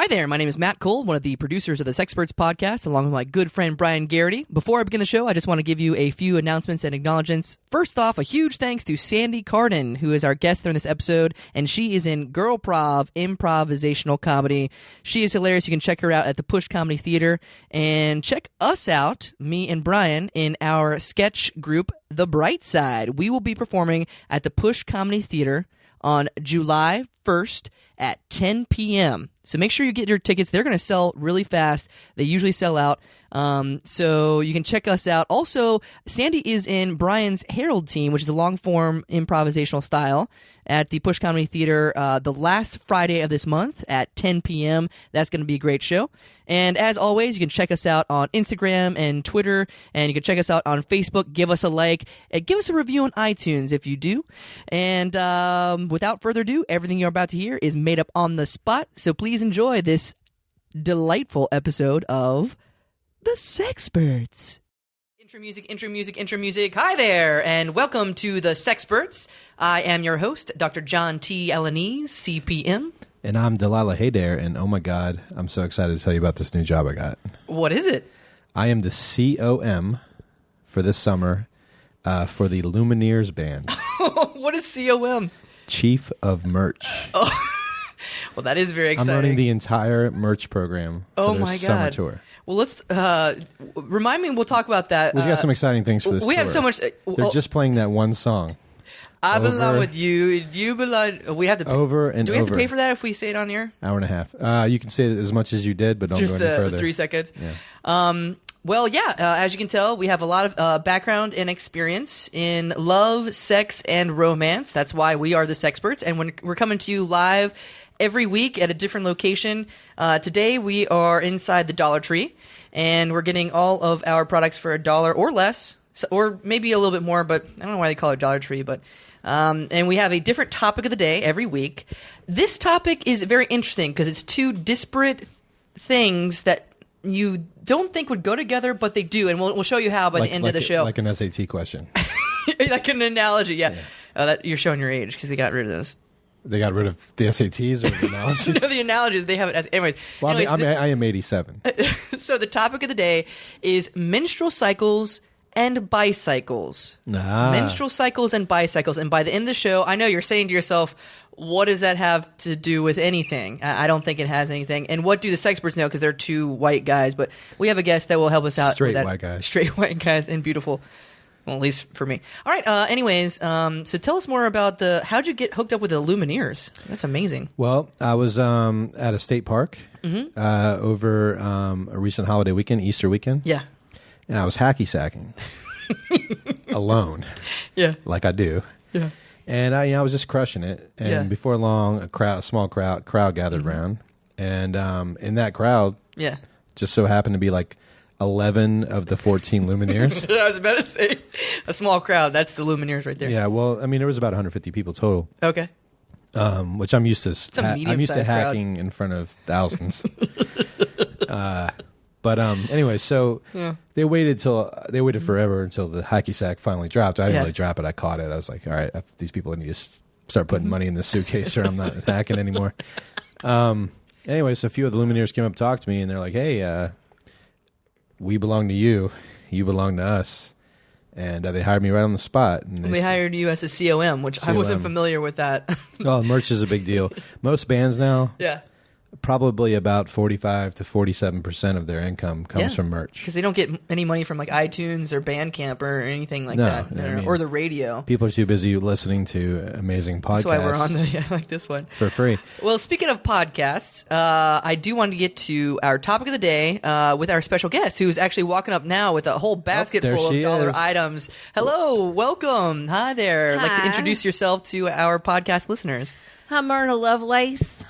Hi there, my name is Matt Cole, one of the producers of the Sexperts podcast, along with my good friend Brian Garrity. Before I begin the show, I just want to give you a few announcements and acknowledgements. First off, a huge thanks to Sandy Carden, who is our guest during this episode, and she is in Girlprov improvisational comedy. She is hilarious. You can check her out at the Push Comedy Theater, and check us out, me and Brian, in our sketch group, The Bright Side. We will be performing at the Push Comedy Theater on July 1st at 10 p.m. So make sure you get your tickets. They're going to sell really fast. They usually sell out. So you can check us out. Also, Sandy is in Brian's Herald team, which is a long-form improvisational style, at the Push Comedy Theater the last Friday of this month at 10 p.m. That's going to be a great show. And as always, you can check us out on Instagram and Twitter, and you can check us out on Facebook. Give us a like, and give us a review on iTunes if you do. And without further ado, everything you're about to hear is made up on the spot, so please enjoy this delightful episode of The Sexperts. Intro music. Hi there, and welcome to The Sexperts. I am your host, Dr. John T. Alanese, CPM. And I'm Delilah. Hey there, and oh my God, I'm so excited to tell you about this new job I got. What is it? I am the COM for this summer for the Lumineers band. What is COM? Chief of Merch. Oh, well, that is very exciting. I'm running the entire merch program for their summer tour. Well, let's remind me. We'll talk about that. We've got some exciting things for this tour. We have so much. They're just playing that one song. I belong with you. You belong. We have to pay. Over and do we have to pay for that if we say it on here? Hour and a half. You can say it as much as you did, but don't just go any further. 3 seconds. Yeah. Well, yeah. As you can tell, we have a lot of background and experience in love, sex, and romance. That's why we are the Sexperts, and when we're coming to you live every week at a different location. Today we are inside the Dollar Tree, and we're getting all of our products for $1 or less, or maybe a little bit more, but I don't know why they call it Dollar Tree. But and we have a different topic of the day every week. This topic is very interesting because it's two disparate things that you don't think would go together, but they do, and we'll show you how by the end of the show. Like an SAT question. Like an analogy, yeah. You're showing your age because they got rid of those. They got rid of the SATs or the analogies? No, the analogies, they have it as... Anyways. Well, I am 87. So the topic of the day is menstrual cycles and bicycles. Menstrual cycles and bicycles. And by the end of the show, I know you're saying to yourself, what does that have to do with anything? I don't think it has anything. And what do the Sexperts know? Because they're two white guys. But we have a guest that will help us out. Straight white guys. Straight white guys and beautiful. Well, at least for me. All right. Anyways, so tell us more about how'd you get hooked up with the Lumineers? That's amazing. Well, I was at a state park over a recent holiday weekend, Easter weekend. Yeah. And I was hacky sacking alone. Yeah. Like I do. Yeah. And I was just crushing it. And before long, a small crowd gathered around. And in that crowd, just so happened to be like 11 of the 14 Lumineers. I was about to say a small crowd. That's the Lumineers right there. Yeah, well, I mean, there was about 150 people total. Okay. Which I'm used to. I'm used to hacking crowd. In front of thousands. But anyway, so they waited forever until the hacky sack finally dropped. I didn't really drop it. I caught it. I was like, all right, these people need to start putting money in this suitcase, or I'm not hacking anymore. Anyway, so a few of the Lumineers came up, talked to me, and they're like, hey. We belong to you. You belong to us. And they hired me right on the spot. And they hired you as a COM, which I wasn't familiar with that. Oh, merch is a big deal. Most bands now, probably about 45 to 47% of their income comes from merch. Because they don't get any money from like iTunes or Bandcamp or anything like that. I mean, or the radio. People are too busy listening to amazing podcasts. That's why we're on like this one. For free. Well, speaking of podcasts, I do want to get to our topic of the day with our special guest, who's actually walking up now with a whole basket full of dollar items. Hello, welcome. Hi there. I'd like to introduce yourself to our podcast listeners. I'm Myrna Lovelace.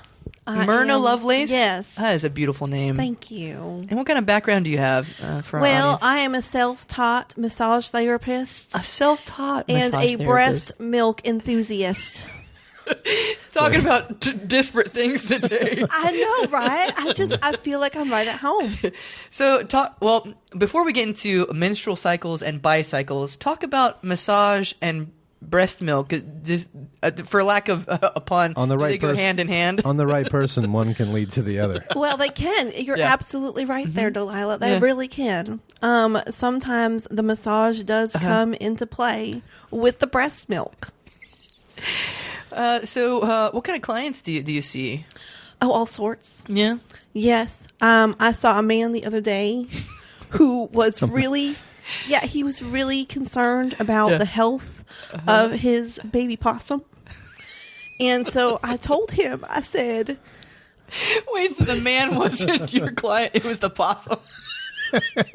Myrna Lovelace? Yes. That is a beautiful name. Thank you. And what kind of background do you have for our audience? Well, I am a self-taught massage therapist. A self-taught and massage a breast milk enthusiast. Talking about disparate things today. I know, right? I feel like I'm right at home. So, before we get into menstrual cycles and bicycles, talk about massage and breast milk, for lack of upon, on the do right they go hand in hand? On the right person, one can lead to the other. Well, they can. You're absolutely right there, Delilah. They Yeah. really can. Sometimes the massage does come into play with the breast milk. So what kind of clients do you see? Oh, all sorts. Yeah. Yes. I saw a man the other day who was really, he was really concerned about the health of his baby possum. And so I told him, I said, Wait, so the man wasn't your client, it was the possum.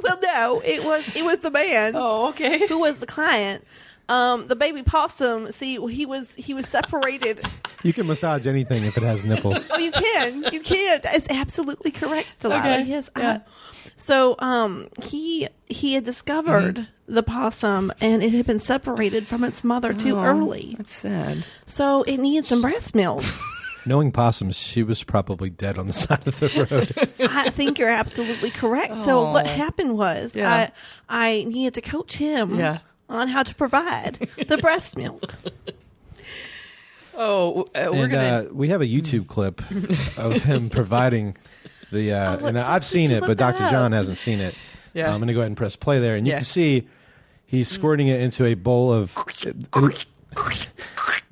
well, no, it was the man. Oh, okay. Who was the client. The baby possum, see, he was separated. You can massage anything if it has nipples. Oh, you can. That is absolutely correct, Delilah. Okay. Yes. Yeah. So, he had discovered the possum, and it had been separated from its mother too early. That's sad. So it needed some breast milk. Knowing possums, she was probably dead on the side of the road. I think you're absolutely correct. So what happened was I needed to coach him on how to provide the breast milk. We have a YouTube clip of him providing the. And let's I've just seen it, look but that Dr. John up. hasn't seen it. Yeah. I'm going to go ahead and press play there, and you can see he's squirting it into a bowl of. It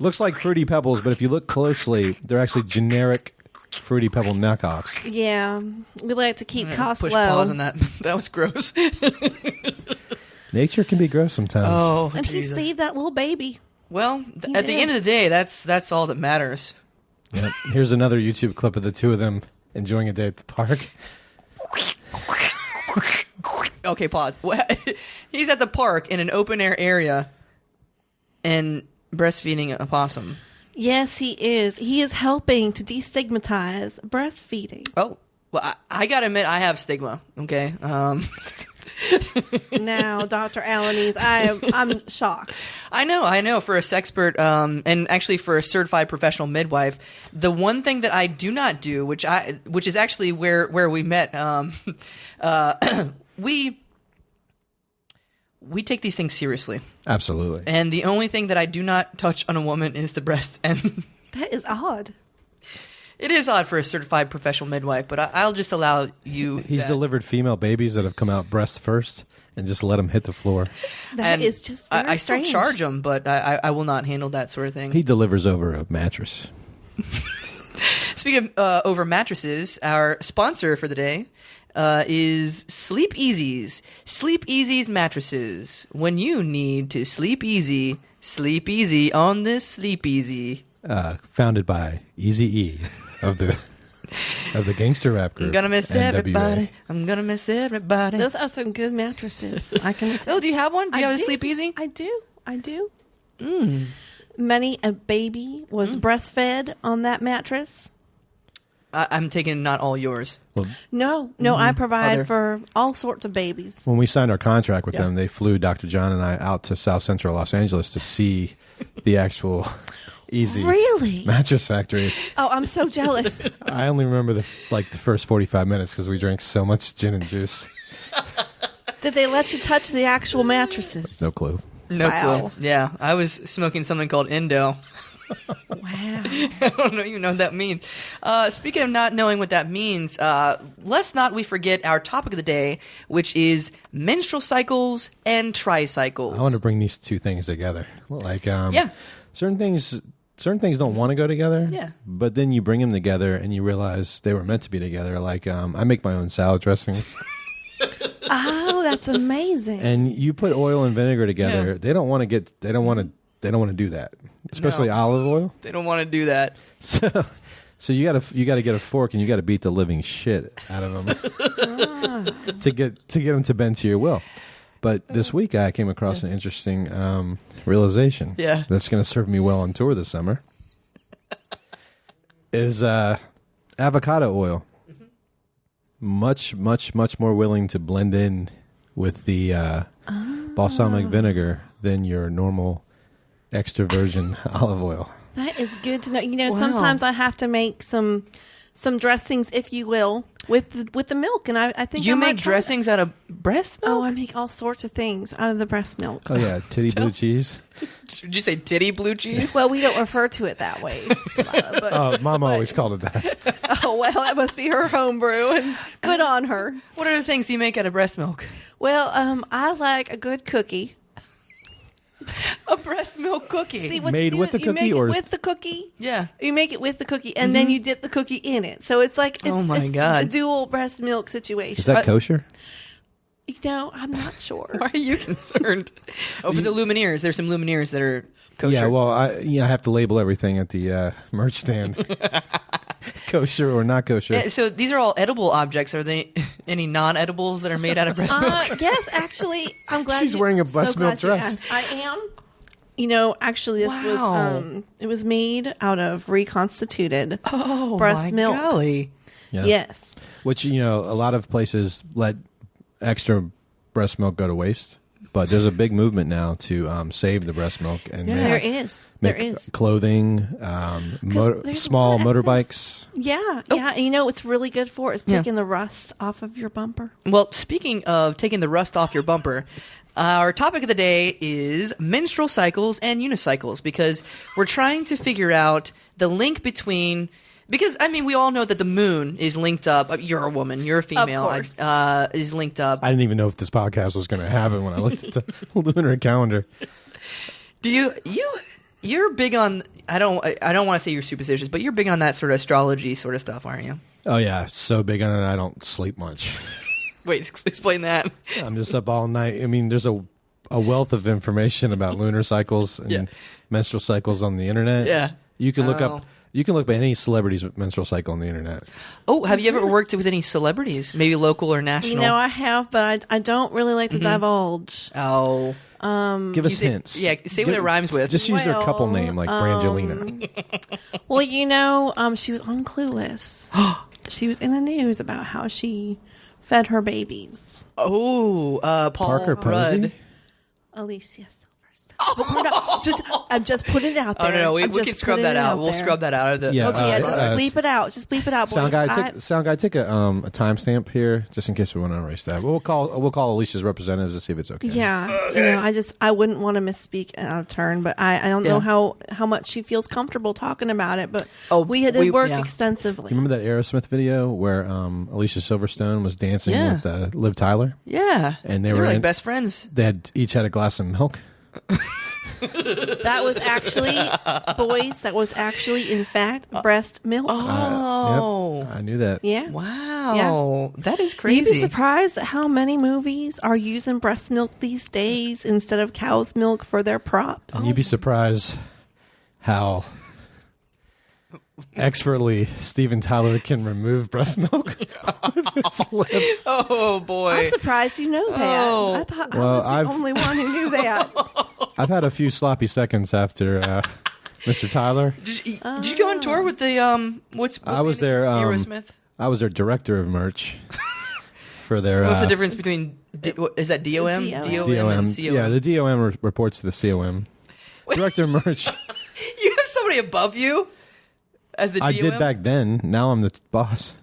looks like Fruity Pebbles, but if you look closely, they're actually generic Fruity Pebble knockoffs. Yeah, we like to keep costs Push low. pause on that. That was gross. Nature can be gross sometimes. Oh, And he Jesus. saved that little baby. Well, He at the did. end of the day, that's all that matters. Yep. Here's another YouTube clip of the two of them enjoying a day at the park. Okay, pause. He's at the park in an open air area and breastfeeding a possum. Yes, he is. He is helping to destigmatize breastfeeding. Oh, well, I gotta admit, I have stigma. Okay. Now, Dr. Alanis, I'm shocked. I know. For a sexpert, and actually for a certified professional midwife, the one thing that I do not do, which is actually where we met, we take these things seriously. Absolutely. And the only thing that I do not touch on a woman is the breast. And That is odd. it is odd for a certified professional midwife, but I'll just allow you. He's that. delivered female babies that have come out breast first and just let them hit the floor. That And is just very I still strange. charge them, but I will not handle that sort of thing. He delivers over a mattress. Speaking of over mattresses, our sponsor for the day is Sleep Easy's. Sleep Easy's mattresses. When you need to sleep easy on this Sleep Easy. Founded by Eazy-E of the gangster rap group. I'm gonna miss NWA. everybody. I'm gonna miss everybody. Those are some good mattresses. I can tell. Oh, do you have one? Do you have a Sleep Easy? I do. Many a baby was breastfed on that mattress. I'm taking not all yours. Well, No, I provide Other. for all sorts of babies. when we signed our contract with Yeah. them, they flew Dr. John and I out to South Central Los Angeles to see the actual Easy Really? mattress factory. Oh, I'm so jealous. I only remember the first 45 minutes because we drank so much gin and juice. Did they let you touch the actual mattresses? No clue. No Wow. clue. Yeah, I was smoking something called Indo. Wow. I don't even know what that means. Speaking of not knowing what that means, let's not we forget our topic of the day, which is menstrual cycles and tricycles. I want to bring these two things together. Like, Yeah. certain things don't want to go together. Yeah. But then you bring them together and you realize they were meant to be together. Like, I make my own salad dressings. Oh, that's amazing. And you put oil and vinegar together. Yeah. They don't want to do that. Especially No. olive oil. They don't want to do that. So you got to get a fork and you got to beat the living shit out of them to get them to bend to your will. But this week I came across an interesting realization. Yeah. That's going to serve me well on tour this summer. Is avocado oil. Much more willing to blend in with the balsamic vinegar than your normal extra virgin olive oil. That is good to know. You know, Wow. sometimes I have to make some dressings, if you will, with the milk, and I think you I might make try dressings out of breast milk. Oh, I make all sorts of things out of the breast milk. Oh yeah, titty blue cheese. Did you say titty blue cheese? Well, we don't refer to it that way. But, Oh, Mom always called it that. oh well, that must be her homebrew, and good on her. What other things do you make out of breast milk? Well, I like a good cookie. A breast milk cookie. See, what Made you do with is the you cookie make or- it with the cookie. Yeah. You make it with the cookie, and then you dip the cookie in it. So it's like it's, Oh my it's God. a dual breast milk situation. Is that kosher? You know, I'm not sure. Why are you concerned? Oh, for the Lumineers. There's some Lumineers that are kosher. Yeah, well, I have to label everything at the merch stand. Kosher or not kosher. So these are all edible objects. Are they any non-edibles that are made out of breast milk? Yes, actually, I'm glad She's wearing a breast milk glad you dress. asked. I am. You know, actually, this Wow. was it was made out of reconstituted Oh, breast my milk. golly. Yeah. Yes. Which, a lot of places let extra breast milk go to waste. But there's a big movement now to save the breast milk and There is. There make is. clothing, there's a small lot of motorbikes. Yeah, yeah. And you know what's really good for is Yeah. taking the rust off of your bumper. Well, speaking of taking the rust off your bumper, our topic of the day is menstrual cycles and unicycles, because we're trying to figure out the link between... Because, I mean, we all know that the moon is linked up. You're a woman. You're a female. course. Is linked up. I didn't even know if this podcast was going to happen when I looked at the lunar calendar. Do you're big on... I don't want to say you're superstitious, but you're big on that sort of astrology sort of stuff, aren't you? Oh, yeah. So big on it, I don't sleep much. Wait, explain that. I'm just up all night. I mean, there's a wealth of information about lunar cycles and menstrual cycles on the internet. Yeah. You can look Oh. up... You can look at any celebrity's menstrual cycle on the internet. Oh, have you ever worked with any celebrities? Maybe local or national? You know, I have, but I don't really like to divulge. Oh. Give us say- hints. yeah, say what it rhymes with. Just use their couple Well, name, like Brangelina. Well, you know, she was on Clueless. She was in the news about how she fed her babies. Oh, Paul Parker Posey? Rudd. Alicia Silverstone. I'm just putting it out there. Oh, no, we I'm can just scrub putting that it out. We'll there. scrub that out of the... Yeah, Okay, yeah, just uh, bleep it out. Just bleep it out, boys. Sound guy, take a timestamp here, just in case we want to erase that. We'll call Alicia's representatives to see if it's okay. Yeah, you know, I wouldn't want to misspeak out of turn, but I don't know how much she feels comfortable talking about it. But we had to work extensively. Do you remember that Aerosmith video where Alicia Silverstone was dancing with Liv Tyler? Yeah. And they were were like in- best friends. They each had a glass of milk. That was actually, boys, that was actually, in fact, breast milk. Oh. Yep, I knew that. Yeah. Wow. That is You'd crazy. be surprised at how many movies are using breast milk these days instead of cow's milk for their props. And you'd be surprised how expertly Steven Tyler can remove breast milk with his lips. Oh, boy. I'm surprised you know that. Oh. I thought I Well, was the I've- only one who knew that. I've had a few sloppy seconds after Mr. Tyler. Did you go on tour with the... I was there, Aerosmith? I was their director of merch for their... What's the difference between... is that DOM? DOM. DOM and COM? Yeah, the DOM reports to the COM. Director of merch. You have somebody above you as the DOM? I did back then. Now I'm the boss.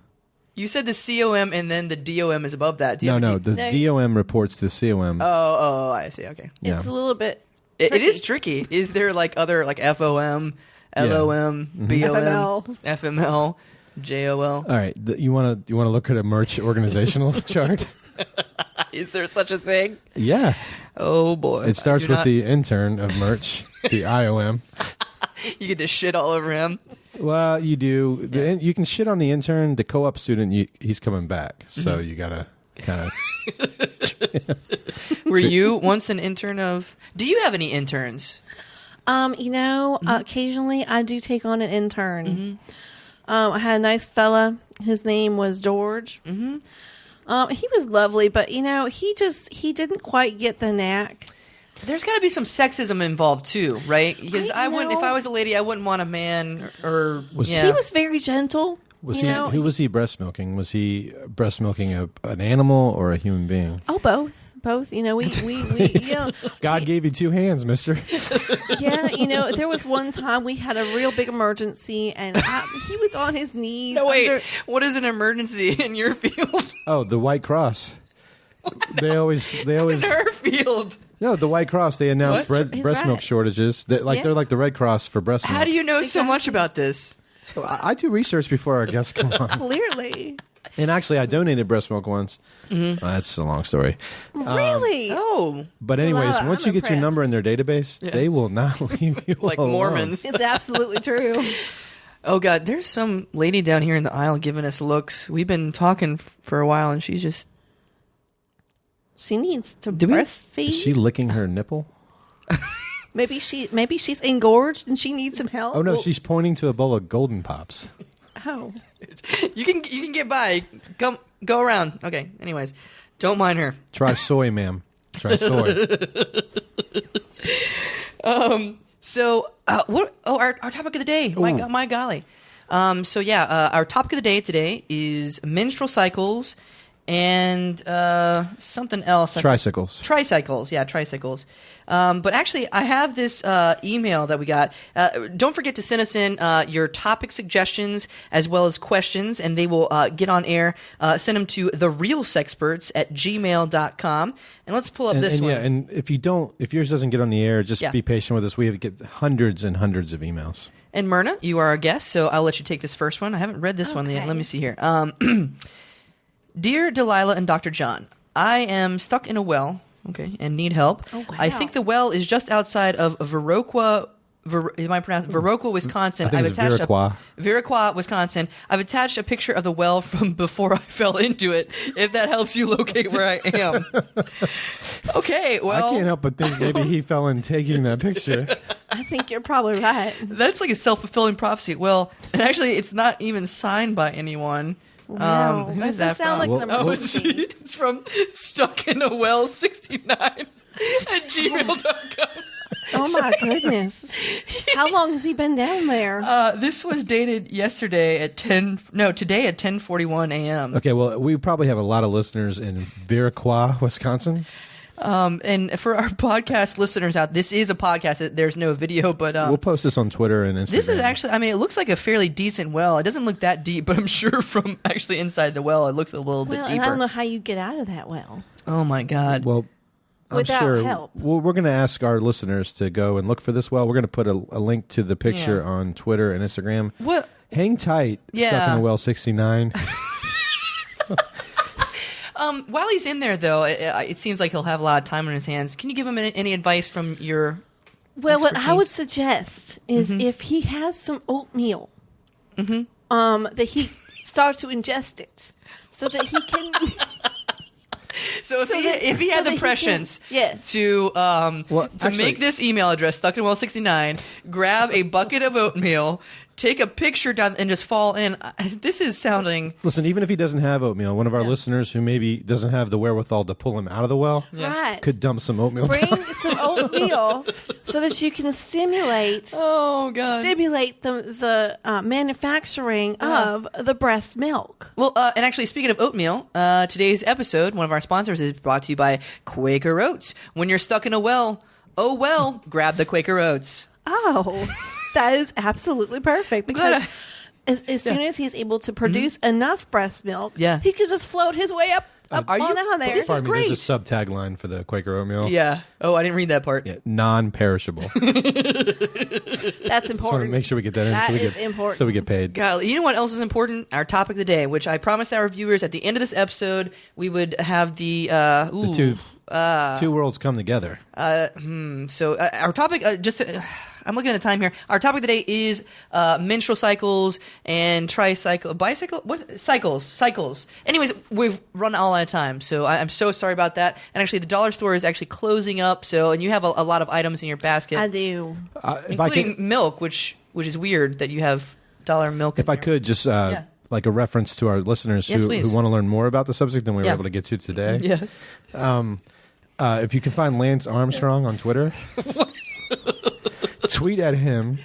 You said the COM and then the DOM is above that. Do you No, have a no. D- The DOM reports to the COM. Oh, I see. Okay. Yeah. It's a little bit. It is tricky. Is there like other like FOM, LOM, BOM, FML. FML, JOL? All right. You want to look at a merch organizational chart? Is there such a thing? Yeah. Oh boy. It starts I do with not- the intern of merch, the IOM. You get to shit all over him. Well, you do. You can shit on the intern. The co-op student, he's coming back. So you got to kind of... Were you once an intern of... Do you have any interns? You know, occasionally I do take on an intern. I had a nice fella. His name was George. He was lovely, but you know, he didn't quite get the knack. There's got to be some sexism involved too, right? Because I wouldn't, if know. I was a lady, I wouldn't want a man or Was- yeah. He was very gentle. Who was he breast milking? Was he breast milking an animal or a human being? Oh, both. We God gave you two hands, mister. Yeah, there was one time we had a real big emergency, and he was on his knees. No, wait. What is an emergency in your field? Oh, the White Cross. They always in her field. No, the White Cross. They announce breast milk shortages. They're like the Red Cross for breast milk. How do you know so much about this? I do research before our guests come on. Clearly. And actually, I donated breast milk once. Mm-hmm. That's a long story. Really? But anyways, Delilah, once you get your number in their database, they will not leave you like alone. Mormons. It's absolutely true. Oh, God. There's some lady down here in the aisle giving us looks. We've been talking for a while, and she's just... She needs to breastfeed. Is she licking her nipple? Maybe she's engorged and she needs some help. Oh, no, she's pointing to a bowl of Golden Pops. Oh. You can get by. Go around. Okay. Anyways, don't mind her. Try soy, ma'am. Try soy. So what? Oh, our topic of the day. My golly. Our topic of the day today is menstrual cycles and something else. Tricycles. Tricycles. Yeah, tricycles. But actually, I have this email that we got. Don't forget to send us in your topic suggestions as well as questions, and they will get on air. Send them to therealsexperts@gmail.com. And let's pull up this one. Yeah, and if yours doesn't get on the air, just be patient with us. We have to get hundreds and hundreds of emails. And Myrna, you are our guest, so I'll let you take this first one. I haven't read this one yet. Let me see here. Dear Delilah and Dr. John, I am stuck in a well, and need help. Oh, wow. I think the well is just outside of Viroqua, Wisconsin. I think it's Viroqua, Wisconsin. I've attached a picture of the well from before I fell into it, if that helps you locate where I am. Okay, well... I can't help but think maybe he fell in taking that picture. I think you're probably right. That's like a self-fulfilling prophecy. Well, and actually, it's not even signed by anyone. Wow. Who is that sound from? like an emergency. It's from stuckinawell69@gmail.com. Oh my goodness. How long has he been down there? This was dated today at 10:41 a.m. Okay, well, we probably have a lot of listeners in Viroqua, Wisconsin. And for our podcast listeners out, this is a podcast. There's no video, but we'll post this on Twitter and Instagram. This is actually, it looks like a fairly decent well. It doesn't look that deep, but I'm sure from actually inside the well, it looks a little bit deeper. And I don't know how you get out of that well. Oh my God. Well, without help. Well, we're going to ask our listeners to go and look for this well. We're going to put a link to the picture on Twitter and Instagram. What? Hang tight. Stuck in a well 69. While he's in there, though, it seems like he'll have a lot of time on his hands. Can you give him any advice from your Well, expertise? what I would suggest is if he has some oatmeal, that he starts to ingest it so that he can... So if he had the prescience to make this email address, stuckinwell69, grab a bucket of oatmeal, take a picture down, and just fall in. This is sounding... Listen, even if he doesn't have oatmeal, one of our listeners who maybe doesn't have the wherewithal to pull him out of the well could dump some oatmeal Bring down. some oatmeal so that you can stimulate the manufacturing of the breast milk. Well, and actually, speaking of oatmeal, today's episode, one of our sponsors, is brought to you by Quaker Oats. When you're stuck in a well, grab the Quaker Oats. Oh, that is absolutely perfect because as soon as he's able to produce enough breast milk, he could just float his way up on out there. This is great. There's a subtagline for the Quaker oatmeal. Yeah. Oh, I didn't read that part. Yeah, non-perishable. That's important. Just want to make sure we get that in. That is important. So we get paid. God, you know what else is important? Our topic of the day, which I promised our viewers at the end of this episode, we would have the two worlds come together. So our topic, I'm looking at the time here. Our topic today is menstrual cycles and cycles. Anyways, we've run all out of time, so I'm so sorry about that. And actually, the dollar store is actually closing up. And you have a lot of items in your basket. I do, including milk, which is weird that you have dollar milk. If I could just. Like a reference to our listeners who want to learn more about the subject than we were able to get to today. If you can find Lance Armstrong on Twitter, tweet at him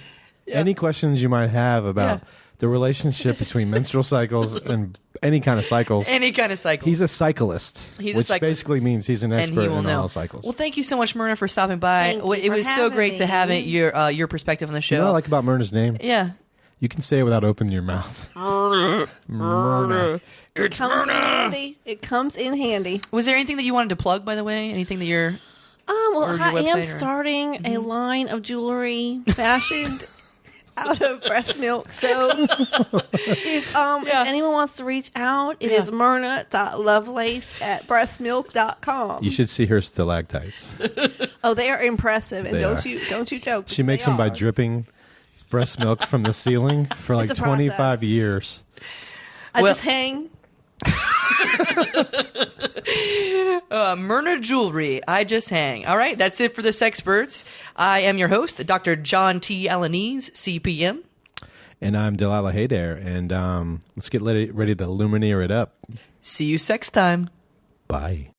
any questions you might have about the relationship between menstrual cycles and any kind of cycles. Any kind of cycle. He's a cyclist. Which basically means he's an expert in all cycles. Well, thank you so much, Myrna, for stopping by. Thank you It for was so great to have having me. your perspective on the show. You know what I like about Myrna's name? Yeah. You can say it without opening your mouth. Myrna. It comes in handy. It comes in handy. Was there anything that you wanted to plug, by the way? Anything that you're... Well, Or your I am website, or- starting a line of jewelry fashioned out of breast milk. So if anyone wants to reach out, it is myrna.lovelace@breastmilk.com. You should see her stalactites. Oh, they are impressive, and They don't are. you joke. She makes them by dripping breast milk from the ceiling for like It's a 25 process. years. I Well- just hang. Myrna Jewelry. I just hang. All right, that's it for the Sexperts. I am your host, Dr. John T. Alanese, CPM. And I'm Delilah Haydair, and let's get ready to lumineer it up. See you sex time. Bye.